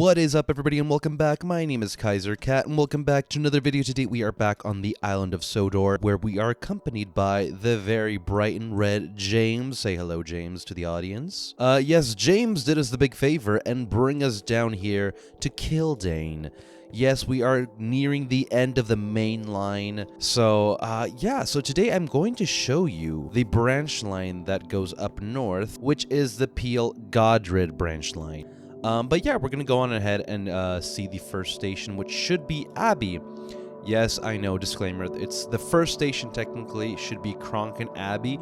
What is up, everybody, and welcome back. My name is Kaiser Cat, and welcome back to another video. Today we are back on the Island of Sodor, where we are accompanied by the very bright and red James. Say hello, James, to the audience. Yes, James did us the big favor and bring us down here to Kildane. Yes, we are nearing the end of the main line. So today I'm going to show you the branch line that goes up north, which is the Peel-Godred branch line. But yeah, we're going to go on ahead and see the first station, which should be Abbey. Yes, I know, disclaimer, it's the first station technically should be Kronk and Abbey,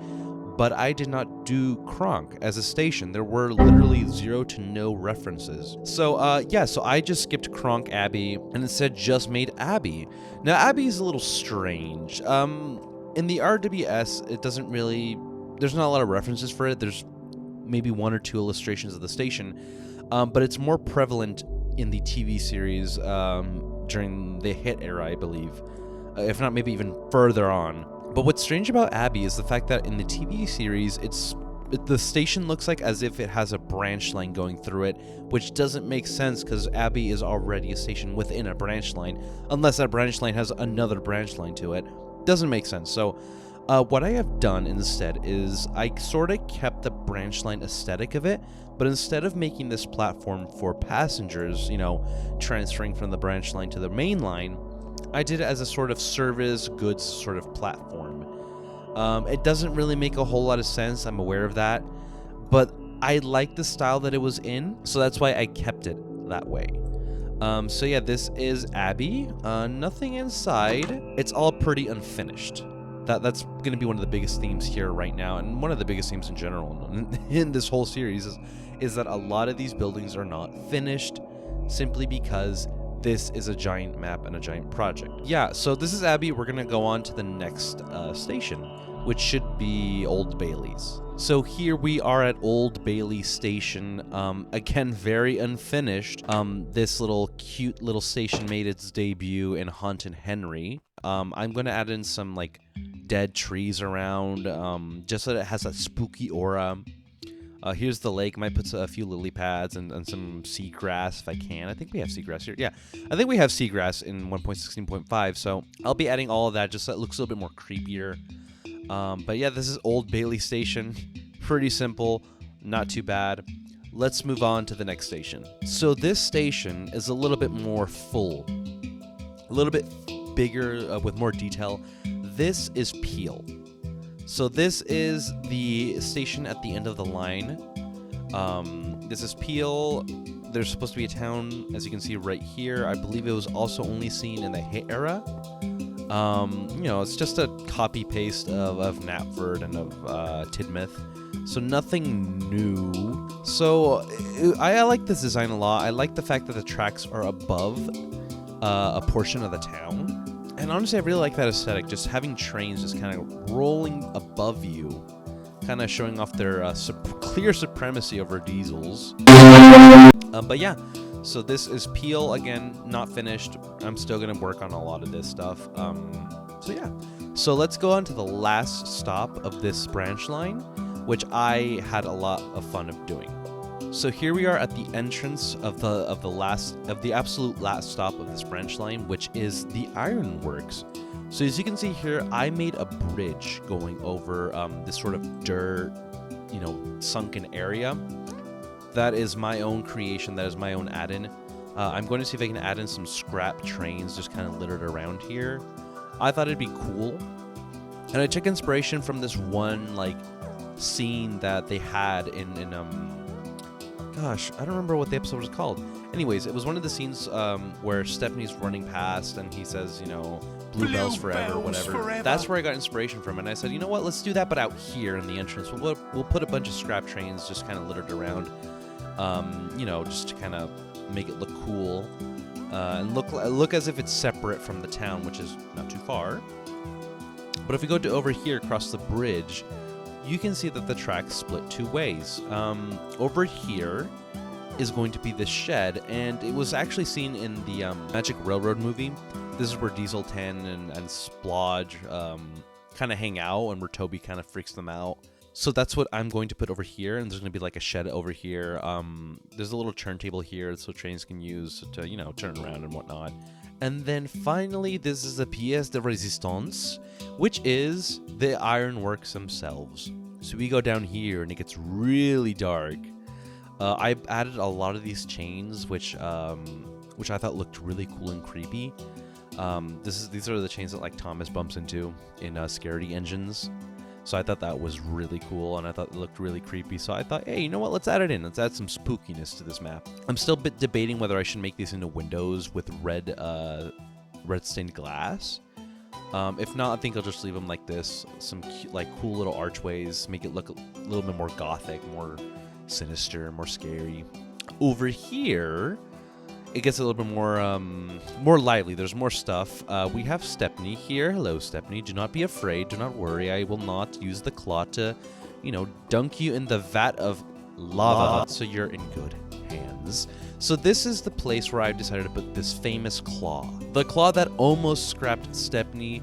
but I did not do Kronk as a station. There were literally 0 to no references. So I just skipped Kronk Abbey and instead just made Abbey. Now, Abbey is a little strange. In the RWS, it doesn't really, there's not a lot of references for it. There's maybe 1 or 2 illustrations of the station. But it's more prevalent in the TV series during the hit era, I believe, if not maybe even further on. But what's strange about Abbey is the fact that in the TV series, the station looks like as if it has a branch line going through it, which doesn't make sense because Abbey is already a station within a branch line, unless that branch line has another branch line to it. Doesn't make sense. So what I have done instead is I sort of kept the branch line aesthetic of it, but instead of making this platform for passengers, you know, transferring from the branch line to the main line, I did it as a sort of service goods sort of platform. It doesn't really make a whole lot of sense, I'm aware of that, but I like the style that it was in, so that's why I kept it that way. So yeah, this is Abbey. Nothing inside. It's all pretty unfinished. That's going to be one of the biggest themes here right now, and one of the biggest themes in general in this whole series is that a lot of these buildings are not finished simply because this is a giant map and a giant project. Yeah, so this is Abbey. We're going to go on to the next station, which should be Old Bailey's. So here we are at Old Bailey Station. Again, very unfinished. This little cute little station made its debut in Hunt and Henry. I'm going to add in some like dead trees around, just so that it has a spooky aura. Here's the lake. Might put a few lily pads and some seagrass if I can. I think we have seagrass here. Yeah, I think we have seagrass in 1.16.5, so I'll be adding all of that just so it looks a little bit more creepier. But yeah, this is Old Bailey Station. Pretty simple, not too bad. Let's move on to the next station. So this station is a little bit more full, a little bit bigger with more detail. This is Peel. So this is the station at the end of the line. This is Peel. There's supposed to be a town, as you can see right here. I believe it was also only seen in the hit era. You know, it's just a copy-paste of Knapford and of Tidmouth. So nothing new. So I like this design a lot. I like the fact that the tracks are above a portion of the town. And honestly, I really like that aesthetic, just having trains just kind of rolling above you, kind of showing off their clear supremacy over diesels. But yeah, so this is Peel, again, not finished. I'm still going to work on a lot of this stuff. So yeah, so let's go on to the last stop of this branch line, which I had a lot of fun of doing. So here we are at the entrance of the absolute last stop of this branch line, which is the ironworks. So as you can see here, I made a bridge going over this sort of dirt, you know, sunken area. That is my own creation. That is my own add-in. I'm going to see if I can add in some scrap trains just kind of littered around here. I thought it'd be cool, and I took inspiration from this one like scene that they had in gosh, I don't remember what the episode was called. Anyways, it was one of the scenes where Stephanie's running past and he says, you know, Bluebells forever, whatever. That's where I got inspiration from. And I said, you know what, let's do that, but out here in the entrance. We'll put a bunch of scrap trains just kind of littered around, you know, just to kind of make it look cool and look as if it's separate from the town, which is not too far. But if we go to over here across the bridge, you can see that the tracks split 2 ways. Over here is going to be the shed, and it was actually seen in the Magic Railroad movie. This is where Diesel 10 and Splodge kind of hang out, and where Toby kind of freaks them out. So that's what I'm going to put over here, and there's going to be like a shed over here. There's a little turntable here so trains can use to, you know, turn around and whatnot. And then finally, this is a pièce de résistance, which is the ironworks themselves. So we go down here, and it gets really dark. I added a lot of these chains, which I thought looked really cool and creepy. These are the chains that like Thomas bumps into in Scaredy engines. So I thought that was really cool, and I thought it looked really creepy. So I thought, hey, you know what? Let's add it in. Let's add some spookiness to this map. I'm still a bit debating whether I should make these into windows with red stained glass. If not, I think I'll just leave them like this. Some like cool little archways, make it look a little bit more gothic, more sinister, more scary. Over here, it gets a little bit more lively. There's more stuff. We have Stepney here. Hello, Stepney. Do not be afraid. Do not worry. I will not use the claw to, you know, dunk you in the vat of lava. So you're in good hands. So this is the place where I've decided to put this famous claw. The claw that almost scrapped Stepney.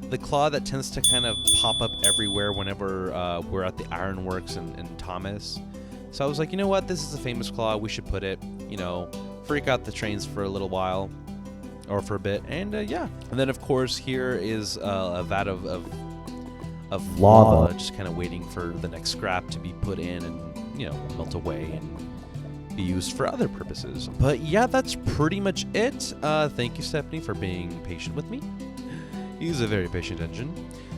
The claw that tends to kind of pop up everywhere whenever we're at the ironworks and Thomas. So I was like, you know what? This is a famous claw. We should put it, you know, freak out the trains for a little while, or for a bit, and yeah. And then of course here is a vat of lava, just kind of waiting for the next scrap to be put in and, you know, melt away and be used for other purposes. But yeah, that's pretty much it. Thank you, Stephanie, for being patient with me. He's a very patient engine.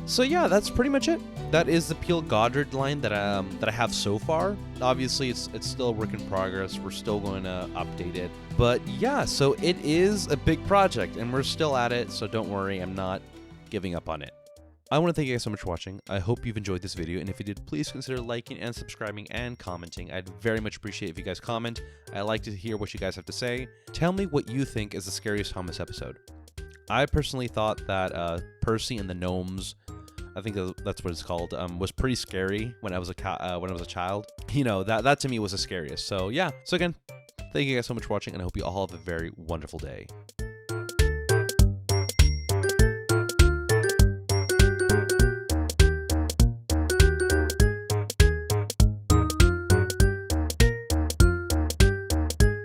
So yeah, that's pretty much it. That is the Peel-Godred line that I have so far. Obviously, it's still a work in progress. We're still going to update it. But yeah, so it is a big project, and we're still at it, so don't worry, I'm not giving up on it. I want to thank you guys so much for watching. I hope you've enjoyed this video, and if you did, please consider liking and subscribing and commenting. I'd very much appreciate if you guys comment. I like to hear what you guys have to say. Tell me what you think is the scariest Thomas episode. I personally thought that Percy and the gnomes, I think that's what it's called, was pretty scary when I was a child. You know, that to me was the scariest. So yeah. So again, thank you guys so much for watching, and I hope you all have a very wonderful day.